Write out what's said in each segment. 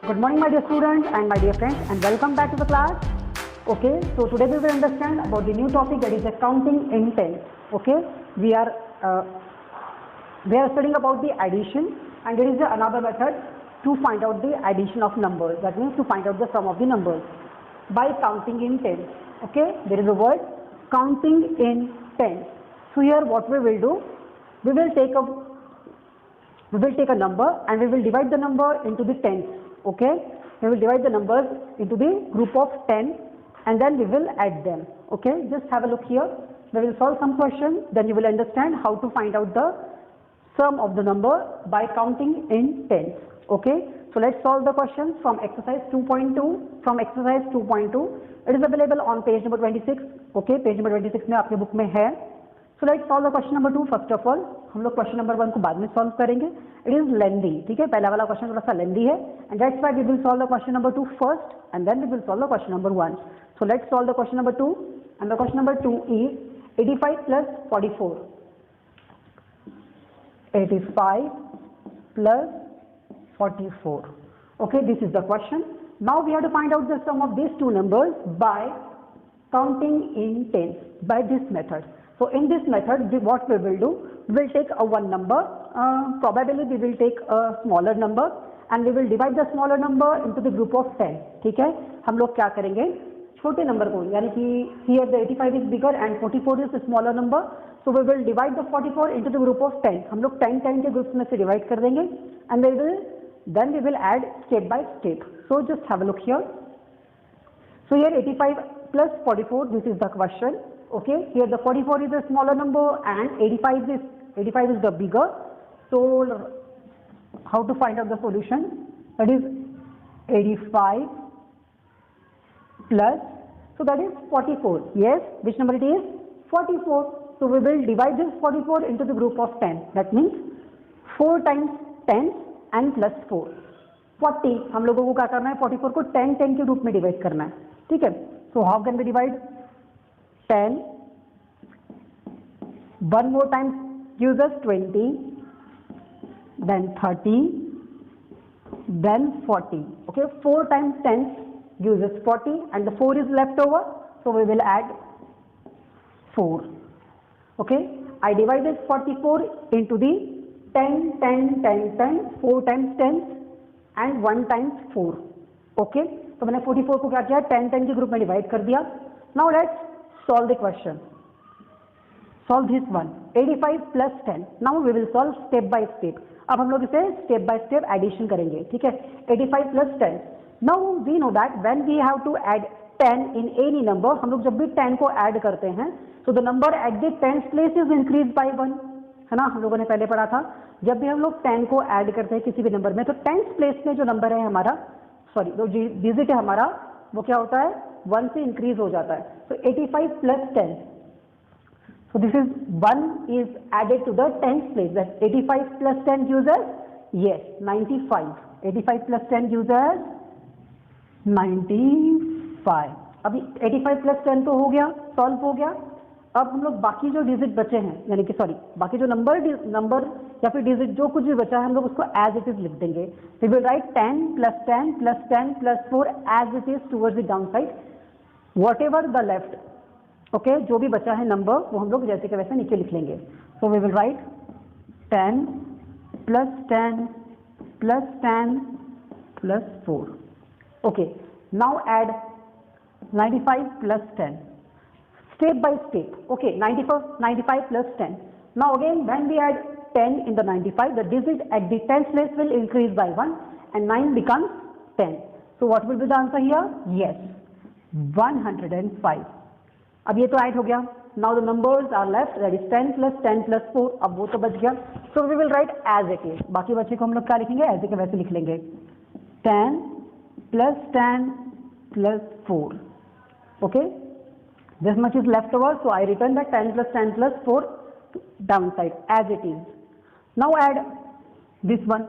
Good morning, my dear students and my dear friends, and welcome back to the class. Okay, so today we will understand about the new topic, that is accounting in tens. Okay, we are studying about the addition, and there is another method to find out the addition of numbers. That means to find out the sum of the numbers by counting in tens. Okay, there is a word counting in tens. So here what we will do, we will take a number and we will divide the number into the tens. Okay, we will divide the numbers into the group of 10 and then we will add them. Okay, just have a look here. We will solve some questions, then you will understand how to find out the sum of the number by counting in tens. Okay, so let's solve the questions from exercise 2.2. From exercise 2.2, it is available on page number 26. Okay, page number 26 में आपके book में है. So let's solve the question number 2. First of all, हम लोग question number 1 को बाद में solve करेंगे. It is lengthy. ठीक है, पहला वाला question थोड़ा सा lengthy है, and that's why we will solve the question number 2 first, and then we will solve the question number 1. So let's solve the question number 2, and the question number 2 is 85 plus 44. 85 plus 44. Okay, this is the question. Now we have to find out the sum of these two numbers by counting in tens by this method. So in this method, what we will do, we will take a one number, probably we will take a smaller number and we will divide the smaller number into the group of 10. ठीक है, हम लोग क्या करेंगे, छोटे number को, यानी कि here the 85 is bigger and 44 is a smaller number, so we will divide the 44 into the group of 10. हम लोग 10 के ग्रुप्स में से डिवाइड कर देंगे and then we will add step by step. So just have a look here. So here 85 plus 44, this is the question. Okay, here the 44 is a smaller number and 85 is the bigger. So how to find out the solution? That is 85 plus, so that is 44. Yes, which number it is? 44. So we will divide this 44 into the group of 10. That means 4 times 10 and plus 4. 40. हम लोगों को क्या करना है, 44 को 10 के रूप में डिवाइड करना है. ठीक है, so how can we divide 10? One more time gives us 20, then 30, then 40. Okay, 4 times 10 gives us 40 and the 4 is left over, so we will add 4. Okay, I divided 44 into the 10, 10, 10, 10, 4 times 10 and 1 times 4. Okay, तो मैंने 44 को क्या किया, 10 के group में divide कर दिया. Now let's solve the question. Solve this one. 85 plus 10. Now we will solve step by step. अब हम लोग इसे step by step addition करेंगे. ठीक है, 85 plus 10. Now we know that when we have to add 10 in any number, हम लोग जब भी 10 को add करते हैं, so the number at the 10th place is increased by 1. है ना, हम लोगों ने पहले पढ़ा था, जब भी हम लोग 10 को add करते हैं किसी भी नंबर में, तो 10th place में जो नंबर है हमारा, सॉरी जो डिजिट है हमारा, वो क्या होता है, 1 से इंक्रीज हो जाता है. So 85 plus 10. So this is 1 is added to the 10th place. That 85 plus 10 gives us, yes, 95. 85 plus 10 gives us 95. अभी 85 plus 10 तो हो गया, सॉल्व हो गया. अब हम लोग बाकी जो डिजिट बचे हैं, यानी कि सॉरी बाकी जो नंबर या फिर डिजिट जो कुछ भी बचा है, हम लोग उसको एज इट इज लिख देंगे. We will write 10 plus 10 plus 10 plus 4 as it is towards the down side, whatever the left. Okay, जो भी बचा है नंबर वो हम लोग जैसे के वैसे नीचे लिख लेंगे. So we will write 10 plus 10 plus 10 plus 4. Okay, now add 95 plus 10. Step by step. Okay, 95 plus 10. Now again, when we add 10 in the 95, the digit at the 10th place will increase by 1 and 9 becomes 10. So what will be the answer here? Yes, 105. अब ये तो add हो गया. Now the numbers are left, that is 10 plus 10 plus 4. अब वो तो बच गया. So we will write as it is. बाकी बच्चे को हम लोग क्या लिखेंगे, ऐसे के वैसे लिख लेंगे. 10 plus 10 plus 4. Okay, this much is left over, so I return that 10 plus 10 plus 4 downside as it is. Now add this one.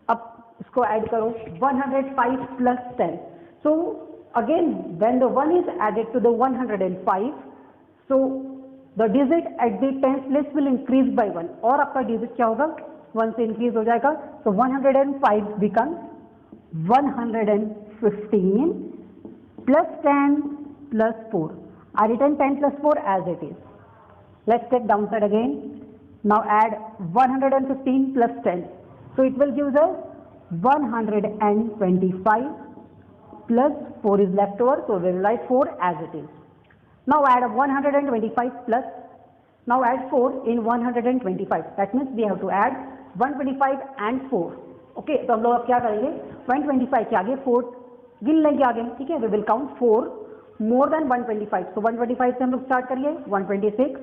अब इसको ऐड करो. 105 plus 10. So again, when the 1 is added to the 105, so the digit at the 10th place will increase by 1. और आपका digit क्या होगा, 1 से increase हो जाएगा. So 105 becomes 115 plus 10 plus 4. I written 10 plus 4 as it is. Let's take downside again. Now add 115 plus 10. So it will give us 125 plus 4 is left over. So we will write 4 as it is. Now add 125 plus. Now add 4 in 125. That means we have to add 125 and 4. Okay, तो हम लोग अब क्या करेंगे 125 के आगे 4 गिन लेंगे आगे, ठीक है. We will count 4 more than 125. So 125 से हम लोग स्टार्ट करिए 126,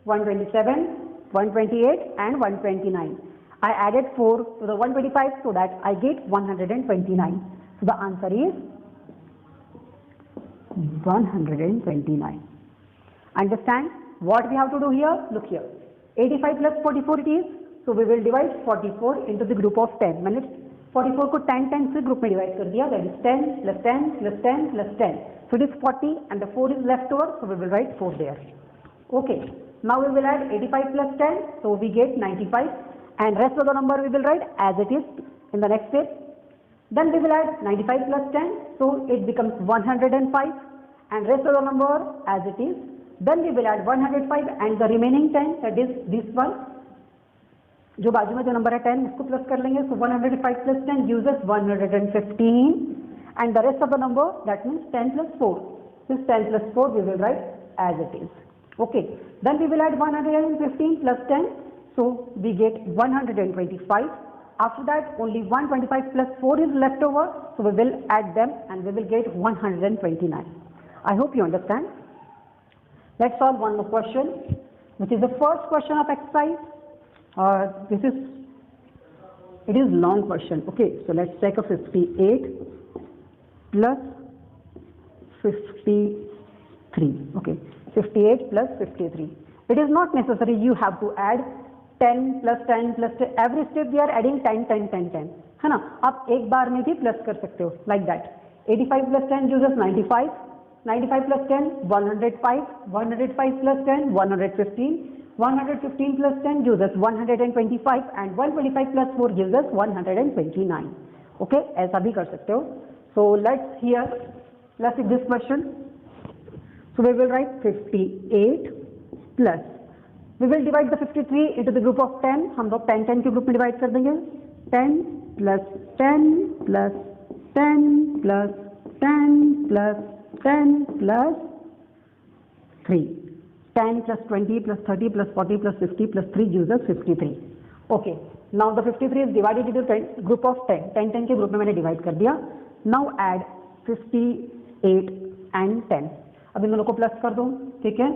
127, 128 and 129. I added 4 to the 125 so that I get 129. So the answer is 129. Understand what we have to do here? Look here. 85 plus 44 it is. So we will divide 44 into the group of 10. मैंने 44 को 10 से group में divide कर दिया. That is 10 plus 10 plus 10 plus 10. So it is 40 and the 4 is left over. So we will write 4 there. Okay. Now we will add 85 plus 10. So we get 95 and rest of the number we will write as it is in the next step. Then we will add 95 plus 10. So it becomes 105 and rest of the number as it is. Then we will add 105 and the remaining 10, that is this one. जो बाजू में जो number है 10 इसको plus कर लेंगे. So 105 plus 10 gives us 115 and the rest of the number, that means 10 plus 4. This 10 plus 4 we will write as it is. Okay. Then we will add 115 plus 10. So we get 125. After that only 125 plus 4 is left over. So we will add them and we will get 129. I hope you understand. Let's solve one more question, which is the first question of exercise. It is long question. Okay, so let's take a 58 plus 53. Okay, 58 plus 53. It is not necessary you have to add 10 plus 10 plus 10. Every step we are adding 10, 10, 10, 10. है ना? आप एक बार में भी plus कर सकते हो like that. 85 plus 10 gives us 95. 95 plus 10, 105. 105 plus 10, 115. 115 plus 10 gives us 125 and 125 plus 4 gives us 129. Okay, ऐसा भी कर सकते हो. So let's see this question. So we will write 58 plus. We will divide the 53 into the group of 10. हम लोग 10 10 के group में divide कर देंगे. 10 plus 10 plus 10 plus 10 plus 10 plus 3. 10 plus 20 plus 30 plus 40 plus 50 plus 3 gives us 53. Okay. Now the 53 is divided into 10 group of 10. 10 10 के group में मैंने divide कर दिया. Now add 58 and 10. अब इन दोनों को प्लस कर दो, ठीक है.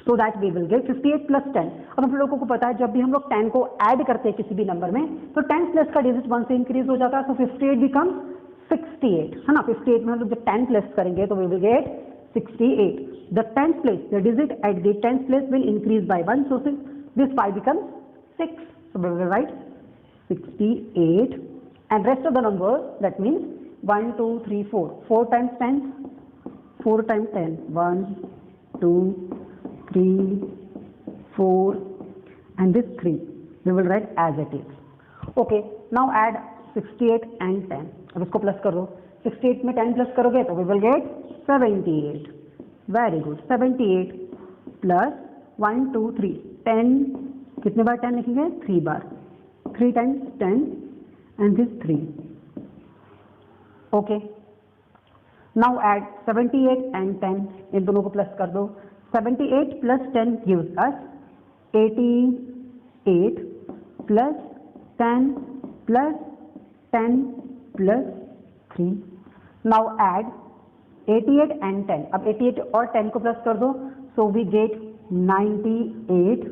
So that we will get 58 plus 10. अब हम लोगों को पता है जब भी हम लोग 10 को ऐड करते हैं किसी भी नंबर में तो 10 प्लस का डिजिट 1 से इंक्रीज हो जाता है. So 58 becomes 68, है ना. 58 में हम लोग जब 10 प्लस करेंगे तो we will get 68. The 10th place, the digit at the 10th place will increase by 1. So this 5 becomes 6. So we will write 68 and rest of the numbers, that means 1, 2, 3, 4. 4 times 10, 4 times 10. 1, 2, 3, 4 and this 3. We will write as it is. Okay, now add 68 and 10. अब इसको plus करो. 68 में 10 plus करोगे तो we will get 78. Very good. 78 plus 1, 2, 3. 10. कितने बार 10 लिखेंगे? 3 बार. 3 times 10 and this 3. Okay. Now add 78 and 10. इन दोनों को प्लस कर दो. 78 plus 10 gives us 88 plus 10 plus 10 plus 3. Now add 88 and 10. अब 88 और 10 को प्लस कर दो. So we get 98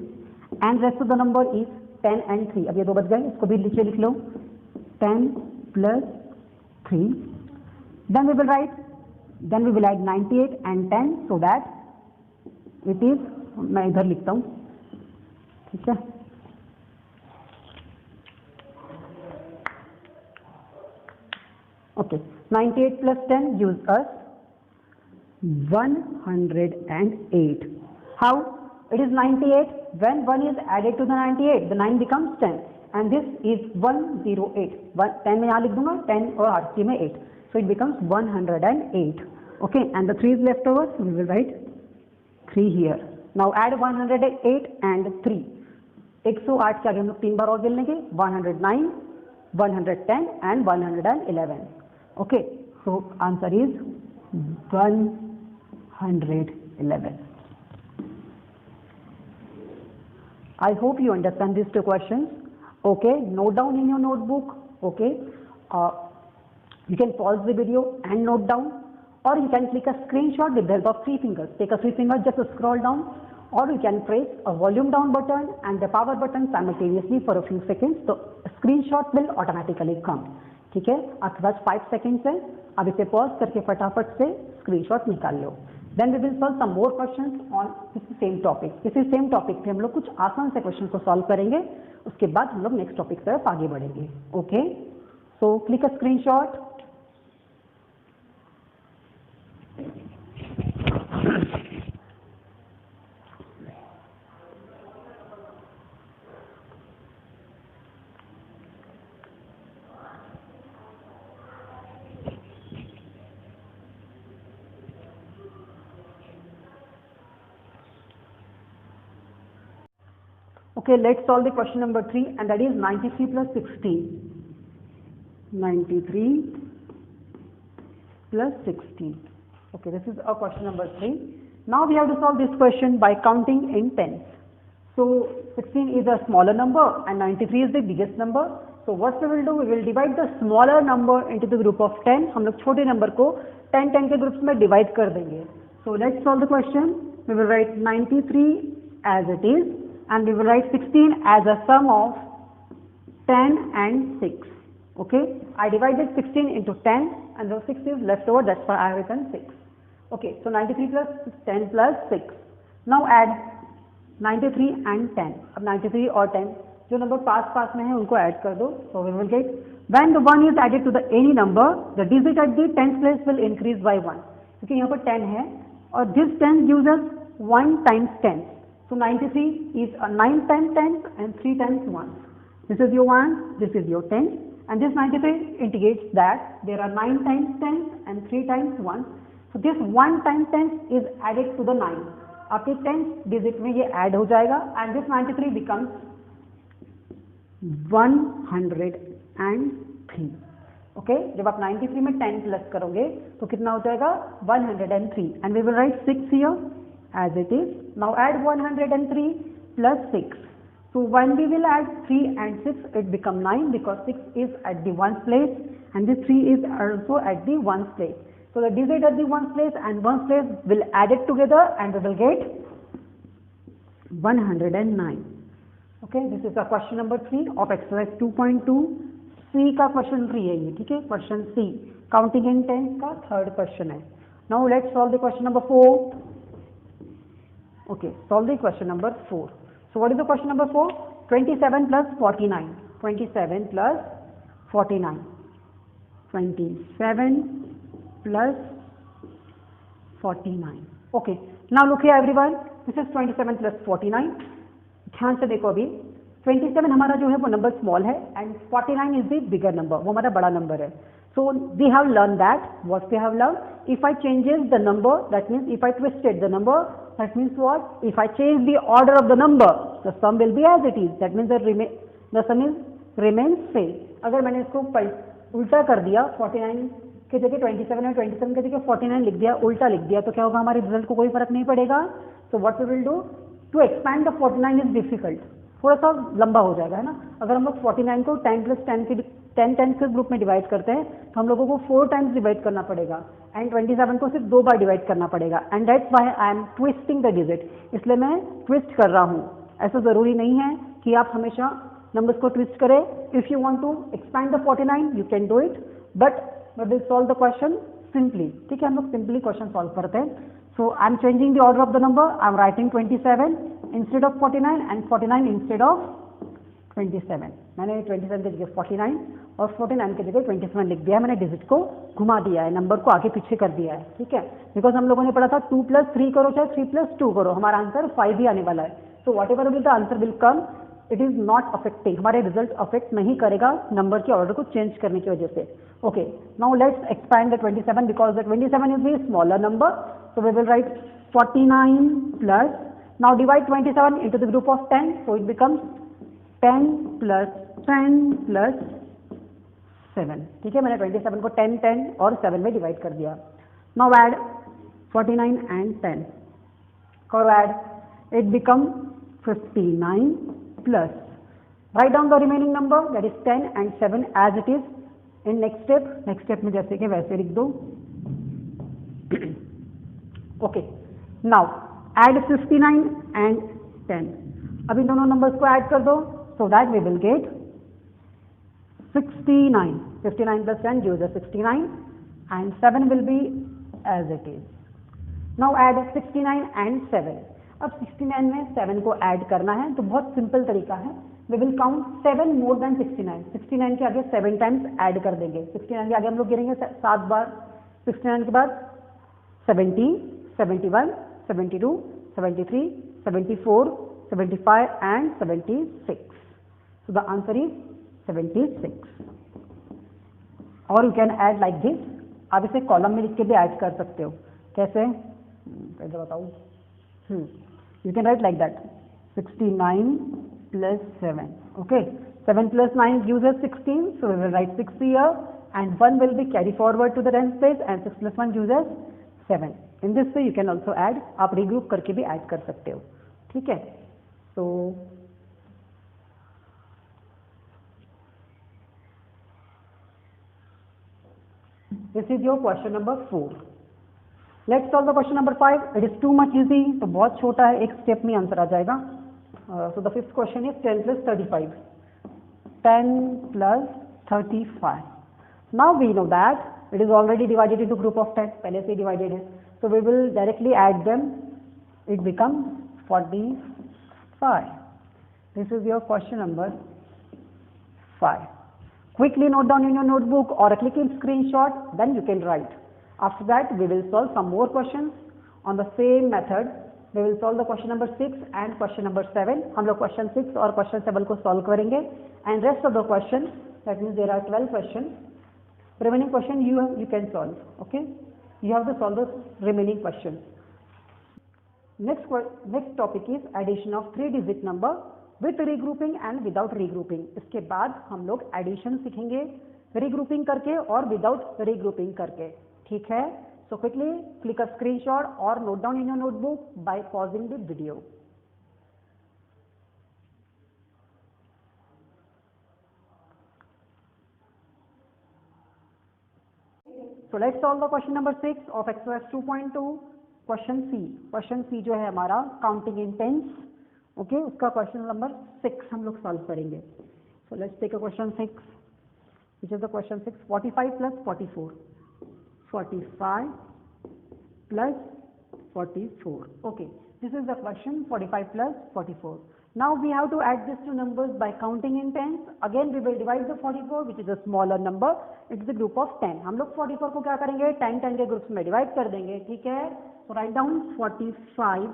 and rest of the number is 10 and 3. अब ये दो बच गए, इसको भी नीचे लिख लो. 10 plus 3. Then we will add 98 and 10 so that it is, मैं इधर लिखता हूँ, ठीक है. Okay, 98 plus 10 gives us 108. How? It is 98. When 1 is added to the 98, the 9 becomes 10. and this is 108. 10 में यहाँ लिख दूंगा, 10 और 3 में 8, so it becomes 108. Okay, and the 3 is left over, so we will write 3 here. Now add 108 and 3. 108 के आगे हम लोग 3 बार और गिन लेंगे, 109, 110 and 111. Okay, so answer is 111. I hope you understand these 2 questions. Okay, note down in your notebook. Okay, you can pause the video and note down, or you can click a screenshot with the help of 3 fingers. Take a 3 fingers, just scroll down, or you can press a volume down button and the power button simultaneously for a few seconds. So screenshot will automatically come. ठीक है, आपके पास 5 seconds है, अब इसे pause करके फटाफट से screenshot निकाल लो. Then we will solve some more questions on this same topic. इसी सेम टॉपिक पे हम लोग कुछ आसान से क्वेश्चन को सॉल्व करेंगे, उसके बाद हम लोग नेक्स्ट टॉपिक तरफ आगे बढ़ेंगे. Okay, so click a screenshot. Okay, let's solve the question number 3, and that is 93 plus 16. 93 plus 16. Okay, this is our question number 3. Now we have to solve this question by counting in tens. So 16 is a smaller number and 93 is the biggest number. So what we will do, we will divide the smaller number into the group of 10. हम लोग छोटे number को 10 के groups में divide कर देंगे. So let's solve the question. We will write 93 as it is, and we will write 16 as a sum of 10 and 6. Okay, I divided 16 into 10 and the 6 is left over, that's why I have written 6. Okay, so 93 plus 10 plus 6. Now add 93 and 10. अब 93 और 10 जो number पास में है उनको add कर दो. So we will get, when the 1 is added to the any number, the digit at the tens place will increase by 1. क्योंकि यहाँ पर 10 है और this 10 gives us 1 times 10. So 93 is a 9 times 10 and 3 times 1. This is your 1, this is your 10, and this 93 indicates that there are 9 times 10 and 3 times 1. So this 1 times 10 is added to the 9. आपके 10 digit में ये add हो जाएगा and this 93 becomes 103. Okay, जब आप 93 में 10 plus करोगे तो कितना हो जाएगा 103, and we will write 6 here as it is. Now add 103 plus 6. So when we will add 3 and 6, it become 9 because 6 is at the ones place and this 3 is also at the ones place. So the digit at the ones place and ones place will add it together and we will get 109. Okay, this is the question number 3 of exercise 2.2. C का question 3 है ये, ठीक है. Question C, counting in tens का third question है. Now let's solve the question number 4. Okay, solve the question number 4. So what is the question number 4? 27 plus 49. 27 plus 49. 27 plus 49. Okay, now look here everyone. This is 27 plus 49. ध्यान से देखो अभी 27 हमारा जो है वो नंबर स्मॉल है and 49 is the bigger number. वो हमारा बड़ा नंबर है. So we have learned that. What we have learned? If I changes the number, that means if I twisted the number, that means what? If I change the order of the number, the sum will be as it is. That means the sum remains same. अगर मैंने इसको उल्टा कर दिया 49 के जगह 27 और 27 के जगह 49 लिख दिया, उल्टा लिख दिया, तो क्या होगा? हमारे रिजल्ट को कोई फर्क नहीं पड़ेगा. So what we will do? To expand the 49 is difficult. थोड़ा सा लंबा हो जाएगा, है ना. अगर हम लोग 49 को 10 प्लस 10 के 10 के ग्रुप में डिवाइड करते हैं तो हम लोगों को 4 टाइम्स डिवाइड करना पड़ेगा एंड 27 को सिर्फ 2 बार डिवाइड करना पड़ेगा and that's why I am twisting the digit. इसलिए मैं ट्विस्ट कर रहा हूँ. ऐसा ज़रूरी नहीं है कि आप हमेशा नंबर्स को ट्विस्ट करें. If you want to expand the 49 you can do it, but we will solve the question simply. ठीक है, हम लोग सिंपली क्वेश्चन सॉल्व करते हैं. So I am changing the order of the number. I am writing 27 instead of 49 and 49 instead of 27. मैंने 27 की जगह 49 और 49 की जगह 27 लिख दिया है. मैंने डिजिट को घुमा दिया है, नंबर को आगे पीछे कर दिया है. ठीक है, बिकॉज हम लोगों ने पढ़ा था 2 प्लस 3 करो चाहे 3 प्लस 2 करो, हमारा आंसर 5 ही आने वाला है. So what ever will the answer will come, it is not affecting, हमारे रिजल्ट अफेक्ट नहीं करेगा नंबर के ऑर्डर को चेंज करने की वजह से. Okay, now let's expand the 27 because the 27 is the smaller number. So we will write 49 plus, now divide 27 into the group of 10, so it becomes 10 plus 10 plus 7. ठीक है, मैंने 27 को 10 10 और 7 में डिवाइड कर दिया. Now add 49 and 10. और add, it become 59 plus, write down the remaining number, that is 10 and 7 as it is in next step. next step में जैसे कि वैसे लिख दो. okay, now add 59 and 10. अब इन दोनों नंबर्स को ऐड कर दो, so that we will get 69. 59 plus 10 gives us 69 and 7 will be as it is. Now add 69 and 7. अब 69 में 7 को ऐड करना है तो बहुत सिंपल तरीका है. We will count 7 more than 69. 69 के आगे 7 टाइम्स ऐड कर देंगे. 69 के आगे हम लोग गिरेंगे 7 बार. 69 के बाद 70, 71, 72, 73, 74, 75 and 76. So the answer is 76. और you can add like this. आप इसे कॉलम में लिख के भी ऐड कर सकते हो. कैसे? कैसे बताऊँ? You can write like that. 69 plus 7. Okay. 7 plus 9 gives us 16. So we will write 6 here and 1 will be carried forward to the tens place and 6 plus 1 gives us 7. In this way you can also add. आप regroup करके भी add कर सकते हो. ठीक है. So this is your question number 4. Let's solve the question number 5. It is too much easy. तो बहुत छोटा है, एक स्टेप में आंसर आ जाएगा. So the fifth question is 10 plus 35. 10 plus 35. Now we know that it is already divided into group of 10. पहले से divided है. So we will directly add them. It becomes 45. This is your question number 5. Quickly note down in your notebook or click in screenshot, then you can write. After that, we will solve some more questions on the same method. We will solve the question number 6 and question number 7. हम लोग question 6 और question 7 को solve करेंगे. And rest of the question, that means there are 12 questions. Remaining question you can solve. Okay? You have to solve the remaining questions. Next topic is addition of 3-digit number with regrouping and without regrouping. इसके बाद हम लोग addition सीखेंगे regrouping करके और without regrouping करके. ठीक है. So quickly click a screenshot or note down in your notebook by pausing the video. So let's solve the question number 6 of exercise 2.2. Question C. Question C जो है हमारा counting in tens. Okay, उसका question number 6 हम लोग solve करेंगे. So let's take a question 6, which is the question 6. 45 plus 44. 45 plus 44. Okay, this is the question 45 plus 44. Now we have to add these two numbers by counting in tens. Again we will divide the 44, which is a smaller number, into the group of 10. हम लोग 44 को क्या करेंगे? 10 के groups में divide कर देंगे. ठीक है. So write down 45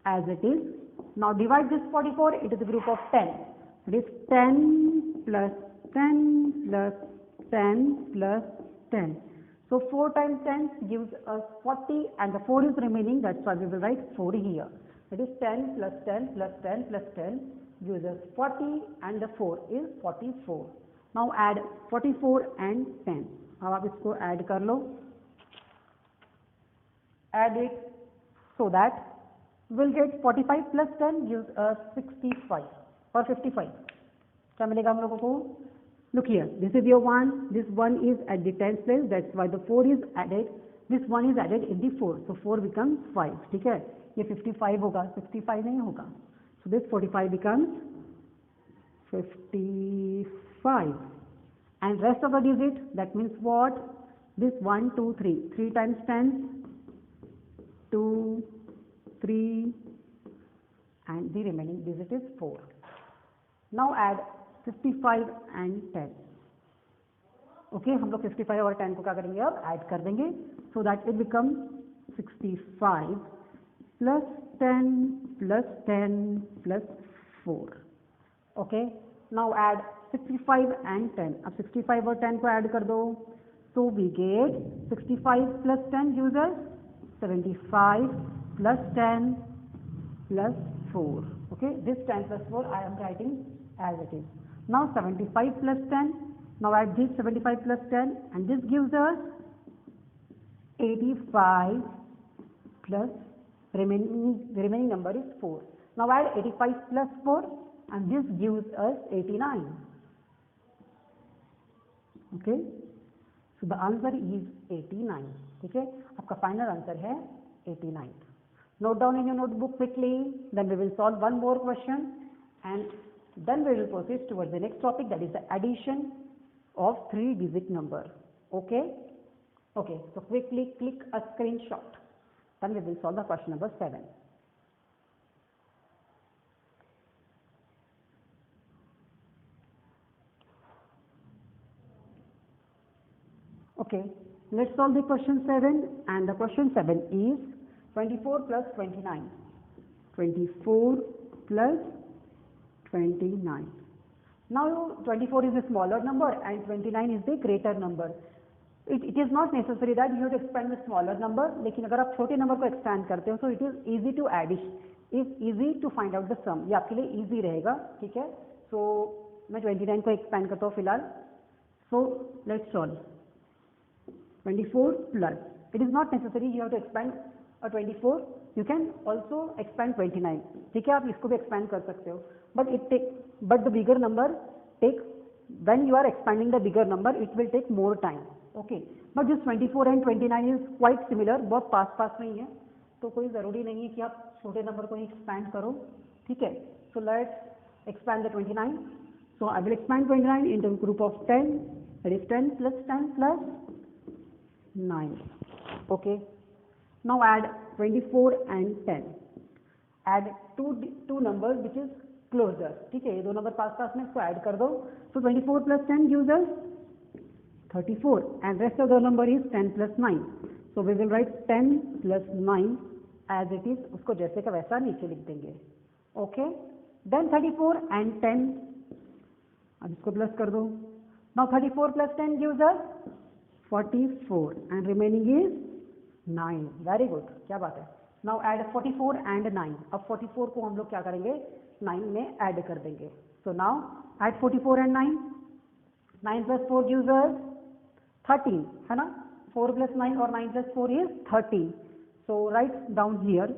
as it is. Now divide this 44 into the group of 10. It is 10 plus 10 plus 10 plus 10. So 4 times 10 gives us 40 and the 4 is remaining, that's why we will write 4 here. It is 10 plus 10 plus 10 plus 10 gives us 40 and the 4 is 44. Now add 44 and 10. अब आप इसको add कर लो. Add it so that we'll get 45 plus 10 gives us 65 or 55. क्या मिलेगा हम लोगों को? Look here, this is your 1, this 1 is at the 10th place, that's why the 4 is added, this 1 is added in the 4, so 4 becomes 5, ठीक है. ये 55 होगा, 65 नहीं होगा. So this 45 becomes 55 and rest of the digit, that means what? This 1, 2, 3, 3 times 10, 2, 3 and the remaining digit is 4. Now add 55 and 10. Okay, हम लोग 55 और 10 को क्या करेंगे? अब ऐड कर देंगे. So that it become 65 plus 10 plus 10 plus 4. Okay, now add 65 and 10. अब 65 और 10 को ऐड कर दो. So we get 65 plus 10 gives us 75 plus 10 plus 4. Okay, this 10 plus 4 I am writing as it is. Now 75 plus 10. Now add this 75 plus 10 and this gives us 85 plus remaining number is 4. Now add 85 plus 4 and this gives us 89. Okay. So the answer is 89. ठीक है, आपका final answer है 89. Note down in your notebook quickly. Then we will solve one more question and then we will proceed towards the next topic, that is the addition of 3-digit number. Okay. Okay. So quickly click a screenshot. Then we will solve the question number 7. Okay, let's solve the question 7, and the question 7 is 24 plus 29. 24 plus 29. Now 24 is a smaller number and 29 is the greater number. It is not necessary that you have to expand the smaller number, लेकिन अगर आप छोटे number को expand करते हो, so it is easy to add it, is easy to find out the sum. ये आपके लिए easy रहेगा. ठीक है, so मैं 29 को expand करता हूँ फिलहाल. So let's solve. 24 plus, it is not necessary you have to expand a 24, you can also expand 29. ठीक है, आप इसको भी expand कर सकते हो, but the bigger number take, when you are expanding the bigger number it will take more time. Okay, but this 24 and 29 is quite similar, बहुत पास में ही है, तो कोई ज़रूरी नहीं है कि आप छोटे नंबर को ही expand करो. ठीक है, so let's expand the 29. So I will expand 29 into a group of 10, that is 10 plus 10 plus 9. Okay, now add 24 and 10. Add two numbers which is closer. ठीक है, ये दो नंबर पास में, इसको ऐड कर दो. So 24 plus 10 gives us 34 and rest of the number is 10 plus 9. So we will write 10 plus 9 as it is, उसको जैसे का वैसा नीचे लिख देंगे. Okay, then 34 and 10, अब इसको प्लस कर दो. Now 34 plus 10 gives us 44 and remaining is 9. Very good, क्या बात है. Now add 44 and 9. अब 44 को हम लोग क्या करेंगे, 9 में ऐड कर देंगे. So now add 44 and 9. 9 plus 4 gives us 13, है ना. 4 plus 9 or 9 plus 4 is 13. So write down here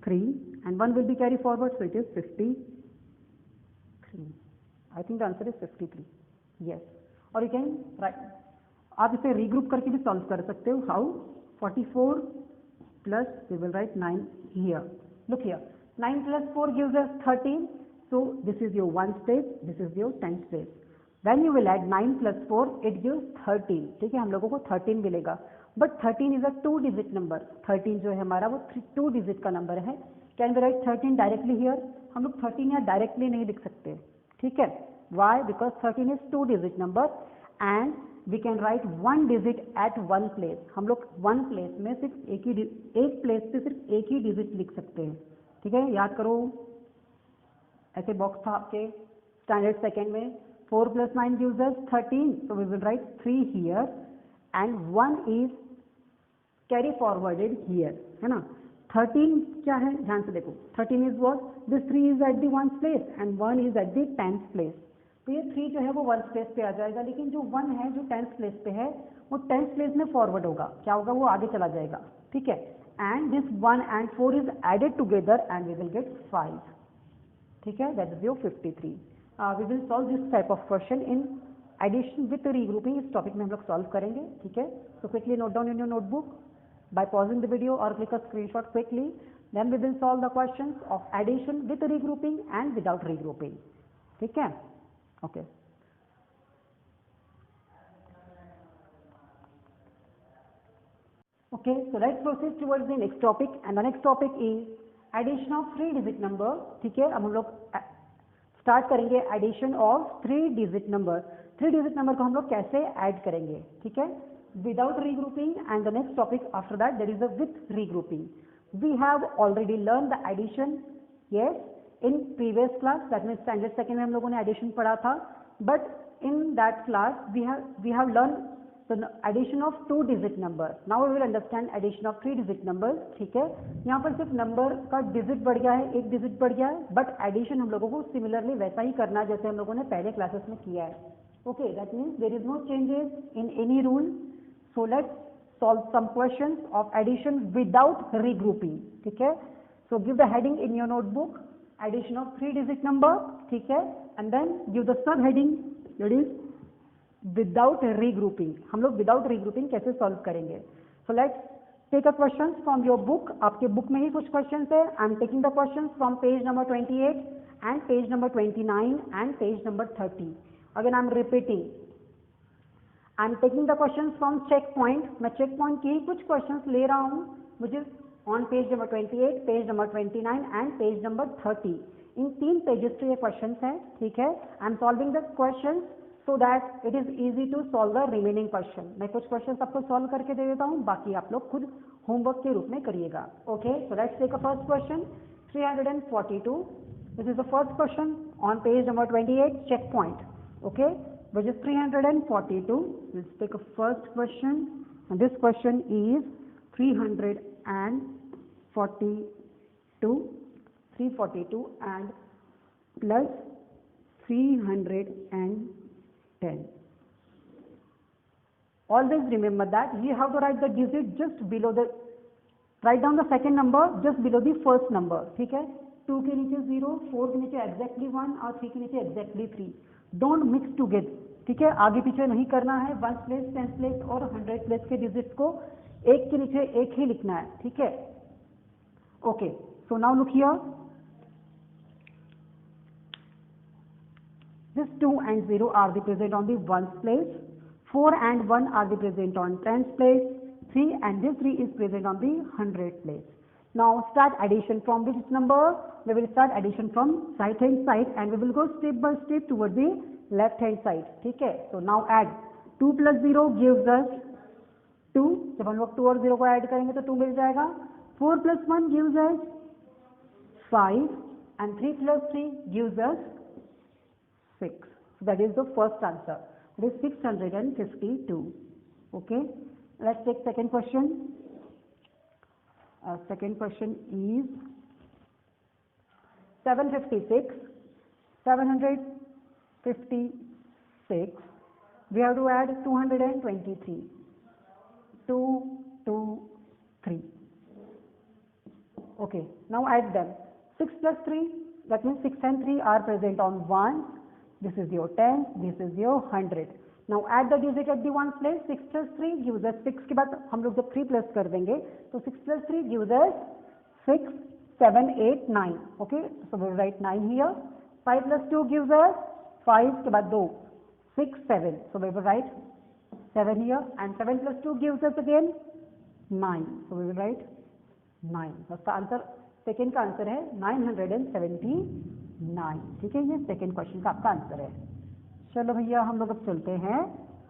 3 and 1 will be carried forward, so it is 53. I think the answer is 53. Yes, or you can write, आप इसे regroup करके भी solve कर सकते हो. How? 44 plus we will write 9 here. Look here, 9 plus 4 gives us 13. So this is your 1's place, this is your 10's place. Then you will add 9 plus 4, it gives 13. ठीक है, हम लोगों को 13 मिलेगा. But 13 is a 2-digit number. 13 जो है हमारा वो 2-digit का नंबर है. Can we write 13 directly here? हम लोग 13 यहाँ डायरेक्टली नहीं लिख सकते. ठीक है, why? Because 13 is 2-digit number and we can write 1 digit at one place. हम लोग 1 place में सिर्फ एक place पे सिर्फ एक ही digit लिख सकते हैं. ठीक है, याद करो, ऐसे बॉक्स था आपके स्टैंडर्ड सेकेंड में. 4 plus 9 gives us 13, so we will write 3 here and 1 is carry forwarded here, है ना. 13 क्या है, ध्यान से देखो. 13 is what? This 3 is at the 1's place and 1 is at the 10th place. तो ये 3 जो है वो 1st place पे आ जाएगा, लेकिन जो 1 है जो 10th place पे है वो 10th place में फॉरवर्ड होगा. क्या होगा, वो आगे चला जाएगा. ठीक है, and this 1 and 4 is added together and we will get 5. ठीक है, that is your 53. We will solve this type of question in addition with regrouping. इस टॉपिक में हम लोग सॉल्व करेंगे. ठीक है, so quickly note down in your notebook by pausing the video or click a screenshot quickly. Then we will solve the questions of addition with regrouping and without regrouping. ठीक है, okay. Okay, so let's proceed towards the next topic and the next topic is addition of 3-digit number. ठीक है, अब हम लोग start करेंगे addition of 3-digit number. 3-digit number को हम लोग कैसे ऐड करेंगे. ठीक है, without regrouping and the next topic after that there is a with regrouping. We have already learn the addition Yes, in previous class, that means standard second में हम लोगों ने addition पढ़ा था, but in that class we have learned the addition of 2-digit number. Now we will understand addition of 3-digit numbers. ठीक है, यहाँ पर सिर्फ number का digit बढ़ गया है, एक digit बढ़ गया है, but addition हम लोगों को similarly वैसा ही करना है जैसे हम लोगों ने पहले classes में किया है. Okay, that means there is no changes in any rule. So let's solve some questions of addition without regrouping. ठीक है, so give the heading in your notebook, addition of 3-digit number. ठीक है, and then give the sub heading, that is without regrouping. हम लोग without regrouping कैसे solve करेंगे? So let's take a questions from your book. आपके book में ही कुछ questions है. I'm taking the questions from page number 28 and page number 29 and page number 30. Again I'm repeating. I'm taking the questions from checkpoint. मैं checkpoint की ही कुछ questions ले रहा हूँ, which is on page number 28, page number 29 and page number 30. In 3 pages पे ये questions हैं. ठीक है, I'm solving the questions so that it is easy to solve the remaining question. मैं कुछ questions आपको solve करके दे देता हूँ, बाकी आप लोग खुद homework के रूप में करिएगा. Okay, so let's take a first question. 342. This is the first question on page number 28, checkpoint. Okay, which is 342. Let's take a first question, and this question is 342. 342 and plus 310. Always remember that you have to write the digit just below the, write down the second number just below the first number. ठीक है, 2 के नीचे 0, 4 के नीचे exactly 1 और 3 के नीचे exactly 3. Don't mix together. ठीक है, आगे पीछे नहीं करना है. 1 प्लेस, 10 प्लेस और 100 प्लेस के डिजिट्स को एक के नीचे एक ही लिखना है. ठीक है, okay. So now look here, this 2 and 0 are the present on the 1's place, 4 and 1 are the present on 10's place, 3 and this 3 is present on the 100th place. Now start addition from which number? We will start addition from right hand side and we will go step by step towards the left hand side. ठीक है, so now add 2 plus 0 gives us 2. जब हम लोग 2 और 0 को add करेंगे तो 2 मिल जाएगा. 4 plus 1 gives us 5 and 3 plus 3 gives us 6. So that is the first answer. It is 652. Okay, let's take second question. Second question is 756. 756. We have to add 223. 223. Okay, now add them. 6 plus 3, that means 6 and 3 are present on 1. This is your 10, this is your 100. Now add the digit at the 1's place. 6 plus 3 gives us 6 के बाद हम लोग जब 3 plus कर देंगे तो 6 plus 3 gives us 6, 7, 8, 9. Okay, so we will write 9 here. 5 plus 2 gives us 5 के बाद 2, 6, 7. So we will write 7 here and 7 plus 2 gives us again 9. So we will write 9. So the answer, second का answer है 979. ठीक है, ये second question का आपका answer है. चलो भैया हम लोग अब चलते हैं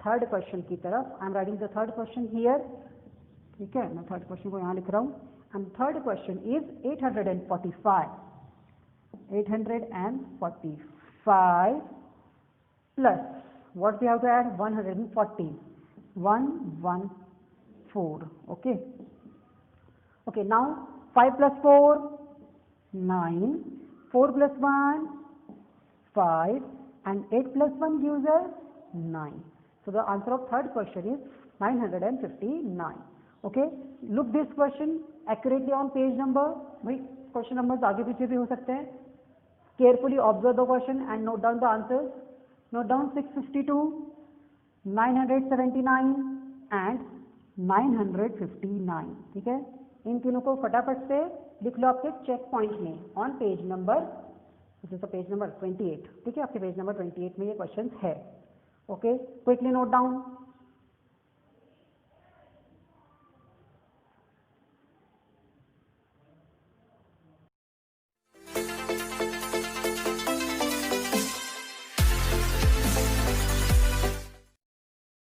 थर्ड क्वेश्चन की तरफ. आई am writing the third question here. ठीक है, मैं थर्ड क्वेश्चन को यहाँ लिख रहा हूँ. And third question is 845. 845 plus what we have to add? 140. 114. Okay. Okay, now 5 plus 4, 9. 4 plus 1, 5. And 8 plus 1 gives us 9. So the answer of third question is 959. Okay, look this question accurately on page number. भाई question numbers आगे पीछे भी हो सकते हैं. Carefully observe the question and note down the answers. Note down 652, 979 and 959. ठीक है, इन तीनों को फटाफट से लिख लो आपके चेक पॉइंट में on page number, this is page number 28. ठीक है, आपके पेज नंबर 28 में ये क्वेश्चन है. Okay, quickly note down.